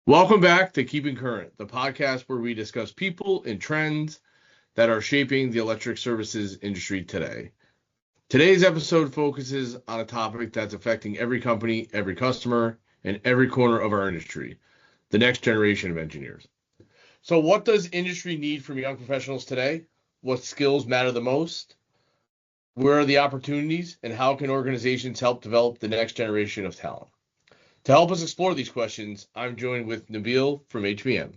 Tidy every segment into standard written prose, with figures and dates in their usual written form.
Welcome back to Keeping Current, the podcast where we discuss people and trends that are shaping the electric services industry today. Today's episode focuses on a topic that's affecting every company, every customer, and every corner of our industry, the next generation of engineers. So, what does industry need from young professionals today? What skills matter the most? Where are the opportunities? And how can organizations help develop the next generation of talent? To help us explore these questions, I'm joined with Nabeel from HBM.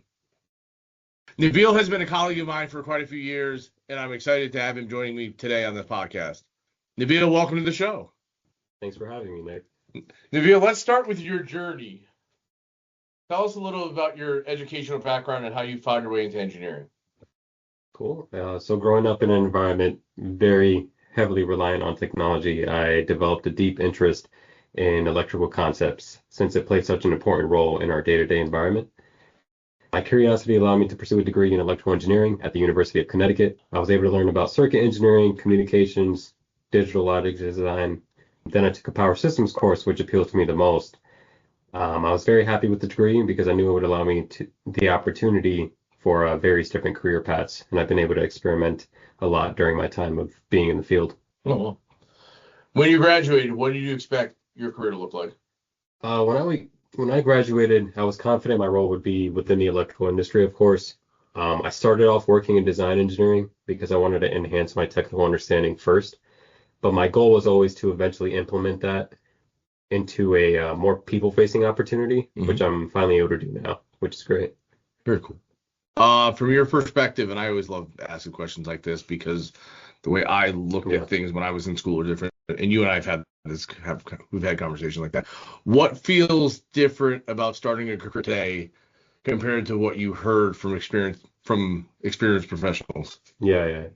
Nabeel has been a colleague of mine for quite a few years, and I'm excited to have him joining me today on the podcast. Nabeel, welcome to the show. Thanks for having me, Nick. Nabeel, let's start with your journey. Tell us a little about your educational background and how you found your way into engineering. Cool. So growing up in an environment very heavily reliant on technology, I developed a deep interest in electrical concepts since it plays such an important role in our day-to-day environment. My curiosity allowed me to pursue a degree in electrical engineering at the University of Connecticut. I was able to learn about circuit engineering, communications, digital logic design. Then I took a power systems course, which appealed to me the most. I was very happy with the degree because I knew it would allow me the opportunity for various different career paths, and I've been able to experiment a lot during my time of being in the field. Oh. When you graduated, what did you expect your career to look like? When I graduated, I was confident my role would be within the electrical industry, of course. I started off working in design engineering because I wanted to enhance my technical understanding first, but my goal was always to eventually implement that into a more people-facing opportunity, which I'm finally able to do now, which is great. Very cool. From your perspective, and I always love asking questions like this because the way I looked at things when I was in school are different, and you and I we've had conversations like that. What feels different about starting a career today compared to what you heard from experienced professionals? Yeah.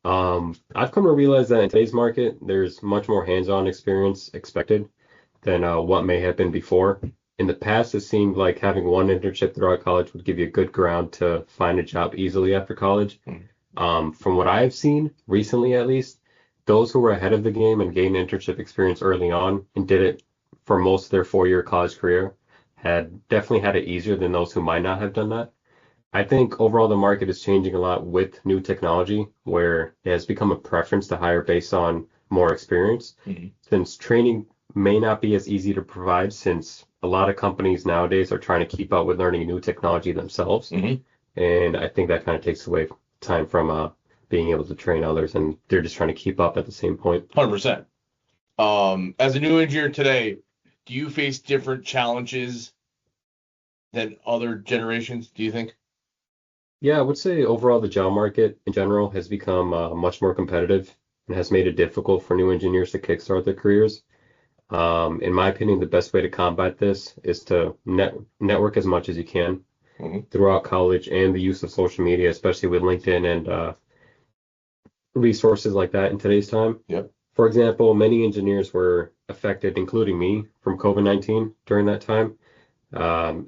I've come to realize that in today's market, there's much more hands-on experience expected than what may have been before. In the past, it seemed like having one internship throughout college would give you a good ground to find a job easily after college. From what I've seen recently, at least, those who were ahead of the game and gained internship experience early on and did it for most of their 4-year college career had definitely had it easier than those who might not have done that. I think overall the market is changing a lot with new technology, where it has become a preference to hire based on more experience, since training may not be as easy to provide since a lot of companies nowadays are trying to keep up with learning new technology themselves. And I think that kind of takes away time from being able to train others, and they're just trying to keep up at the same point. 100%. As a new engineer today, do you face different challenges than other generations, do you think? Yeah, I would say overall the job market in general has become much more competitive and has made it difficult for new engineers to kickstart their careers. In my opinion, the best way to combat this is to network as much as you can throughout college and the use of social media, especially with LinkedIn and resources like that in today's time. Yep. For example, many engineers were affected, including me, from COVID-19 during that time.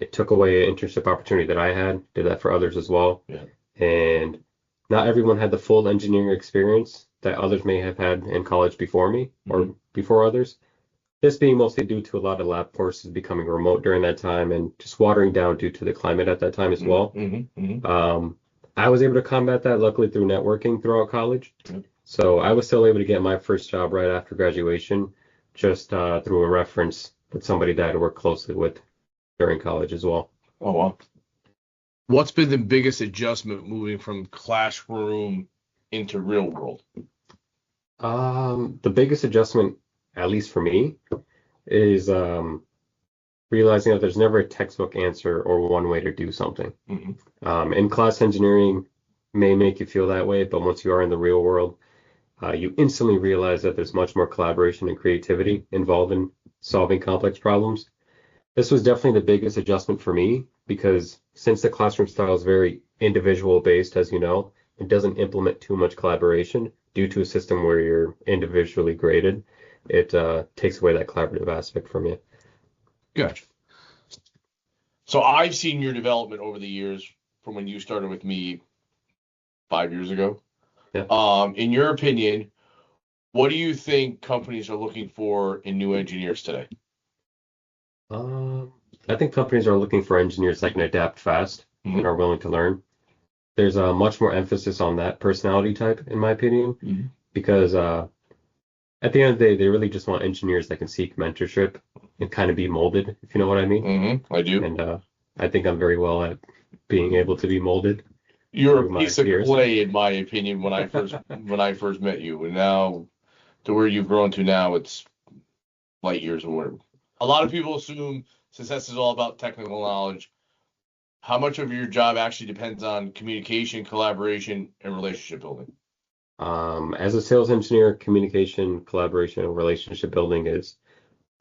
It took away an internship opportunity that I had, did that for others as well. Yeah. And not everyone had the full engineering experience that others may have had in college before me or before others. This being mostly due to a lot of lab courses becoming remote during that time and just watering down due to the climate at that time as well. I was able to combat that luckily through networking throughout college. So I was still able to get my first job right after graduation, just through a reference with somebody that I worked closely with during college as well. Oh, wow. What's been the biggest adjustment moving from classroom into real world? The biggest adjustment, at least for me, is realizing that there's never a textbook answer or one way to do something. In-class engineering may make you feel that way, but once you are in the real world, you instantly realize that there's much more collaboration and creativity involved in solving complex problems. This was definitely the biggest adjustment for me because since the classroom style is very individual based, as you know, it doesn't implement too much collaboration due to a system where you're individually graded. It takes away that collaborative aspect from you. Gotcha. So I've seen your development over the years from when you started with me 5 years ago. Yeah. In your opinion, what do you think companies are looking for in new engineers today? Um, I think companies are looking for engineers that can adapt fast and Hmm. are willing to learn. There's a much more emphasis on that personality type, in my opinion, Hmm. because at the end of the day, they really just want engineers that can seek mentorship and kind of be molded, if you know what I mean. I do. And I think I'm very well at being able to be molded You're a through my piece of peers. clay, in my opinion, when I first met you, and now to where you've grown to now, it's light years away. A lot of people assume success is all about technical knowledge. How much of your job actually depends on communication, collaboration, and relationship building? As a sales engineer, communication, collaboration, and relationship building is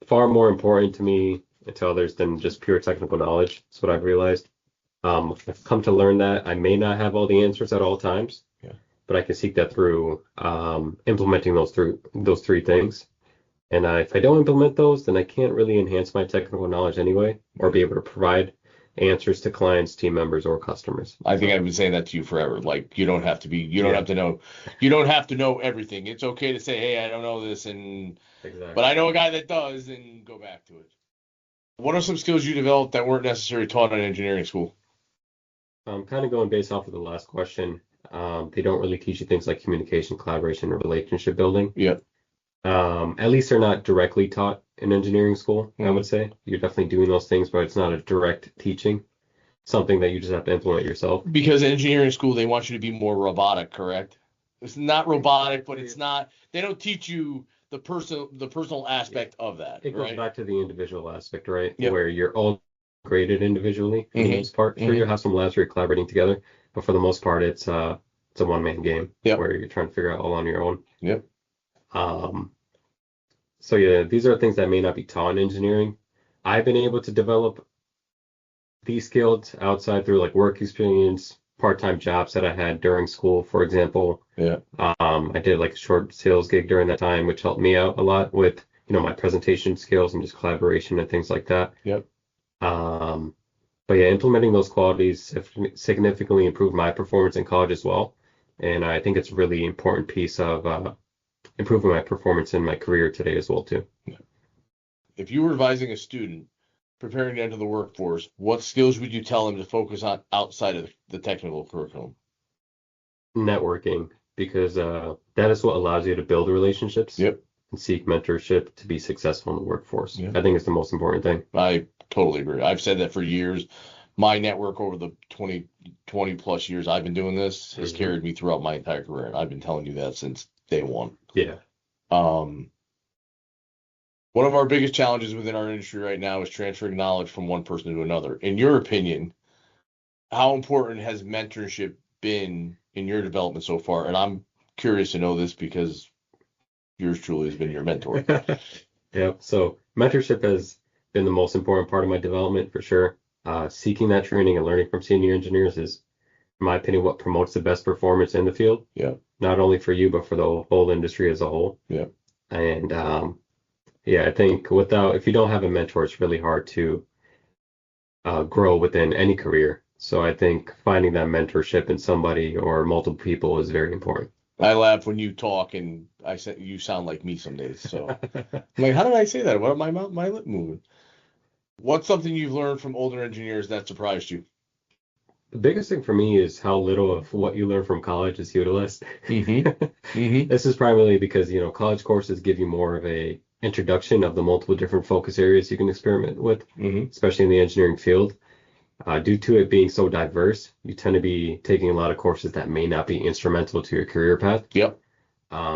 far more important to me and to others than just pure technical knowledge. That's what I've realized. I've come to learn that I may not have all the answers at all times, Yeah. but I can seek that through implementing those three things. And if I don't implement those, then I can't really enhance my technical knowledge anyway, or be able to provide answers to clients, team members, or customers. I think So I've been saying that to you forever. Like you don't yeah, have to know, you don't have to know everything. It's okay to say, hey, I don't know this, but I exactly. know a guy that does, and go back to it. What are some skills you developed that weren't necessarily taught in engineering school? Kind of going based off of the last question. They don't really teach you things like communication, collaboration, or relationship building. Yeah. At least they're not directly taught in engineering school, I would Mhm. say. You're definitely doing those things, but it's not a direct teaching, something that you just have to implement yourself. Because in engineering school, they want you to be more robotic, correct? It's not robotic, but it's not. They don't teach you the personal It, aspect of that, it goes right? back to the individual aspect, right? Yep. Where you're all graded individually for the Hmm. most part. Sure, Hmm. you'll have some labs where you're collaborating together, but for the most part, it's a one-man game Yep. where you're trying to figure out all on your own. Yep. Um, so yeah, these are things that may not be taught in engineering. I've been able to develop these skills outside through like work experience, part-time jobs that I had during school, for example. Yeah. I did like a short sales gig during that time, which helped me out a lot with, my presentation skills and just collaboration and things like that. Yep. Um, but yeah, implementing those qualities have significantly improved my performance in college as well. And I think it's a really important piece of improving my performance in my career today as well too. If you were advising a student preparing to enter the workforce, what skills would you tell them to focus on outside of the technical curriculum? Networking, because that is what allows you to build relationships Yep. and seek mentorship to be successful in the workforce. Yeah. I think it's the most important thing. I totally agree. I've said that for years. My network over the 20 plus years I've been doing this has Hmm. carried me throughout my entire career. And I've been telling you that since day one. Yeah. Um, One of our biggest challenges within our industry right now is transferring knowledge from one person to another. In your opinion, how important has mentorship been in your development so far? And I'm curious to know this because yours truly has been your mentor. Yeah. So mentorship has been the most important part of my development for sure. Seeking that training and learning from senior engineers is, in my opinion, what promotes the best performance in the field, Yeah, not only for you, but for the whole industry as a whole. yeah. And yeah, I think if you don't have a mentor, it's really hard to grow within any career. So I think finding that mentorship in somebody or multiple people is very important. I laugh when you talk, and I said you sound like me some days. So I'm like, how did I say that? What am my lip moving? What's something you've learned from older engineers that surprised you? The biggest thing for me is how little of what you learn from college is utilized. Mm-hmm. Mm-hmm. This is primarily because, college courses give you more of a introduction of the multiple different focus areas you can experiment with, Mm-hmm. especially in the engineering field. Due to it being so diverse, you tend to be taking a lot of courses that may not be instrumental to your career path. Yep.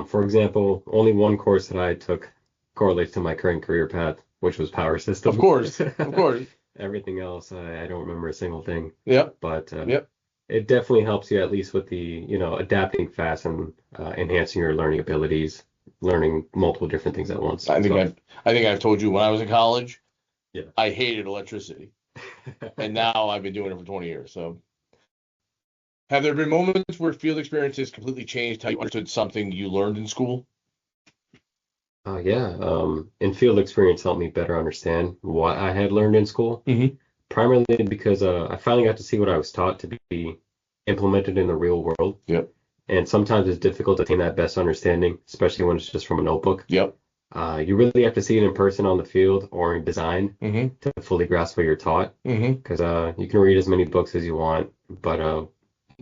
For example, only one course that I took correlates to my current career path, which was power Of systems. course. Of course. Everything else, I don't remember a single thing. Yep. But Yep. it definitely helps you at least with the, adapting fast and enhancing your learning abilities, learning multiple different things at once. I think So, I've I think I've told you when I was in college, yeah. I hated electricity, and now I've been doing it for 20 years. So, have there been moments where field experiences completely changed how you understood something you learned in school? Yeah. And field experience helped me better understand what I had learned in school, Mm-hmm. primarily because I finally got to see what I was taught to be implemented in the real world. Yep. And sometimes it's difficult to attain that best understanding, especially when it's just from a notebook. Yep. You really have to see it in person on the field or in design Mm-hmm. to fully grasp what you're taught. Mm-hmm. Because you can read as many books as you want, but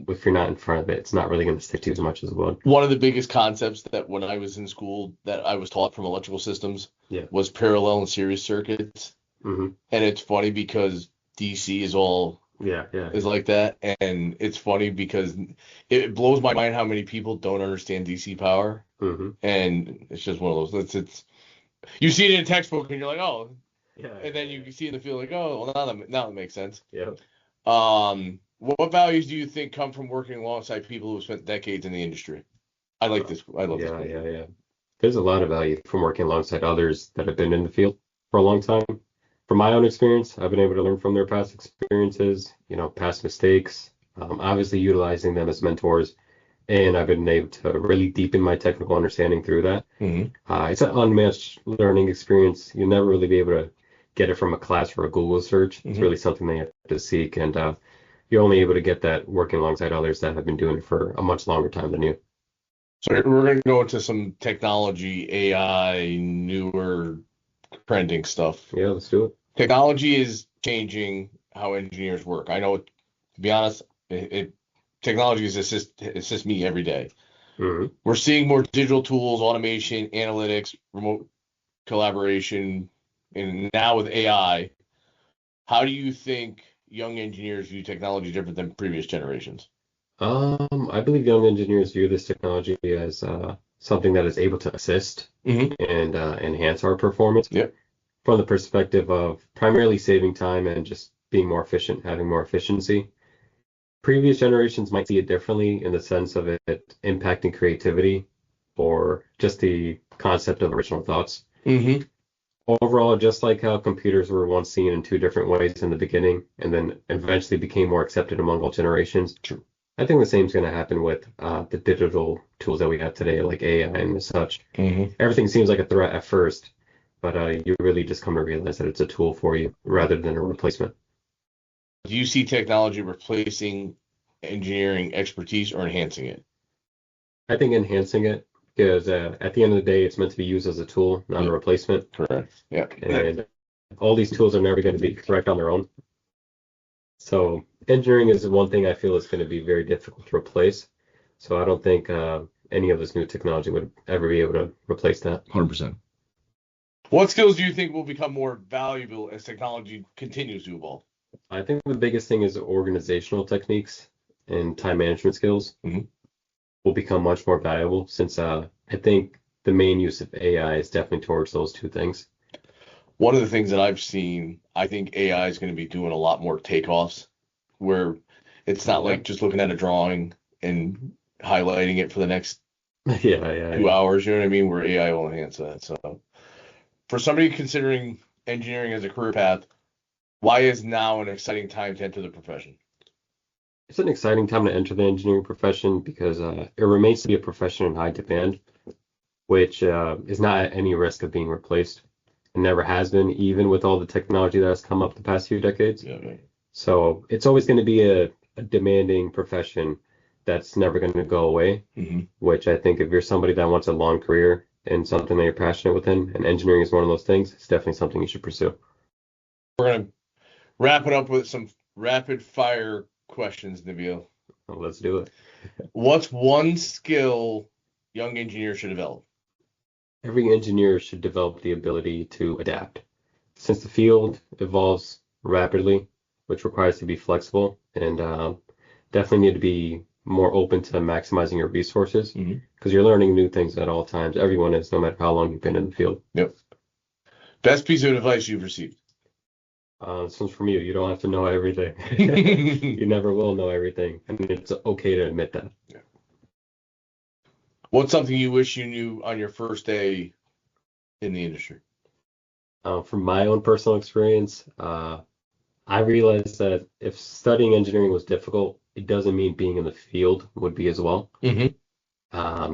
if you're not in front of it, it's not really going to stick to you as much as it would. One of the biggest concepts that when I was in school that I was taught from electrical systems Yeah. was parallel and series circuits. Hmm. And it's funny because DC is all Yeah, yeah, is like that. And it's funny because it blows my mind how many people don't understand DC power. hmm And it's just one of those. It's you see it in a textbook and you're like, oh, Yeah, and then yeah, you see it in the field like, oh, well now that makes sense. yeah. What values do you think come from working alongside people who spent decades in the industry? I like this. I love this Yeah, question. yeah, yeah. There's a lot of value from working alongside others that have been in the field for a long time. From my own experience, I've been able to learn from their past experiences, past mistakes, obviously utilizing them as mentors, and I've been able to really deepen my technical understanding through that. Hmm. It's an unmatched learning experience. You'll never really be able to get it from a class or a Google search. It's Hmm. really something they have to seek, and you're only able to get that working alongside others that have been doing it for a much longer time than you. So we're going to go into some technology, AI, newer trending stuff. Yeah, let's do it. Technology is changing how engineers work. I know, to be honest, technology is assist me every day. Hmm. We're seeing more digital tools, automation, analytics, remote collaboration, and now with AI. How do you think young engineers view technology different than previous generations? I believe young engineers view this technology as something that is able to assist Hmm. and enhance our performance Yep. from the perspective of primarily saving time and just being more efficient, having more efficiency. Previous generations might see it differently in the sense of it impacting creativity or just the concept of original thoughts. Hmm. Overall, just like how computers were once seen in two different ways in the beginning and then eventually became more accepted among all generations, True. I think the same is going to happen with the digital tools that we have today, like AI and such. Hmm. Everything seems like a threat at first, but you really just come to realize that it's a tool for you rather than a replacement. Do you see technology replacing engineering expertise or enhancing it? I think enhancing it, because at the end of the day, it's meant to be used as a tool, not a Yep. replacement. Correct. Yeah. And all these tools are never going to be correct on their own. So engineering is one thing I feel is going to be very difficult to replace. So I don't think any of this new technology would ever be able to replace that. 100%. What skills do you think will become more valuable as technology continues to evolve? I think the biggest thing is organizational techniques and time management skills Hmm. will become much more valuable since I think the main use of AI is definitely towards those two things. One of the things that I've seen, I think AI is going to be doing a lot more takeoffs where it's not Yeah. like just looking at a drawing and highlighting it for the next Yeah, yeah, two yeah. hours, you know what I mean? Where AI will enhance that. So for somebody considering engineering as a career path, why is now an exciting time to enter the profession? It's an exciting time to enter the engineering profession because it remains to be a profession in high demand, which is not at any risk of being replaced. It never has been, even with all the technology that has come up the past few decades. Yeah, man. So it's always going to be a demanding profession that's never going to go away, Hmm. which I think if you're somebody that wants a long career in something that you're passionate within, and engineering is one of those things, it's definitely something you should pursue. We're going to wrap it up with some rapid fire questions, Nabeel. Well, let's do it. What's one skill young engineers should develop? Every engineer should develop the ability to adapt. Since the field evolves rapidly, which requires to be flexible and definitely need to be more open to maximizing your resources Hmm. because you're learning new things at all times. Everyone is, no matter how long you've been in the field. Yep. Best piece of advice you've received. This one's from you. You don't have to know everything. You never will know everything, and it's okay to admit that. What's something you wish you knew on your first day in the industry? From my own personal experience, I realized that if studying engineering was difficult, it doesn't mean being in the field would be as well. Hmm.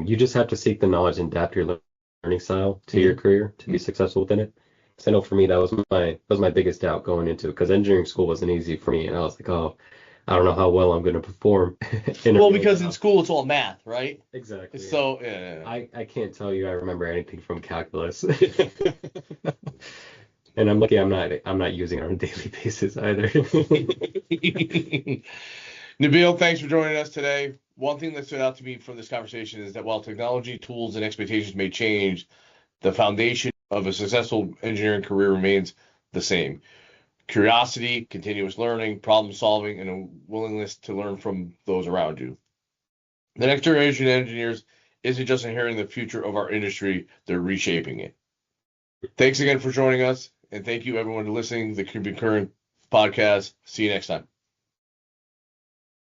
You just have to seek the knowledge and adapt your learning style to your Hmm. career to be successful within it. So I know for me that was my biggest doubt going into it because engineering school wasn't easy for me, and I was like, oh, I don't know how well I'm going to perform in a Well, real because in job. school it's all math, right? Exactly. And So, yeah. I can't tell you I remember anything from calculus. And I'm lucky I'm not using it on a daily basis either. Nabeel, thanks for joining us today. One thing that stood out to me from this conversation is that while technology, tools, and expectations may change, the foundation of a successful engineering career remains the same. Curiosity, continuous learning, problem solving, and a willingness to learn from those around you. The next generation of engineers isn't just inheriting the future of our industry, they're reshaping it. Thanks again for joining us, and thank you everyone for listening to the Cuban Current podcast. See you next time.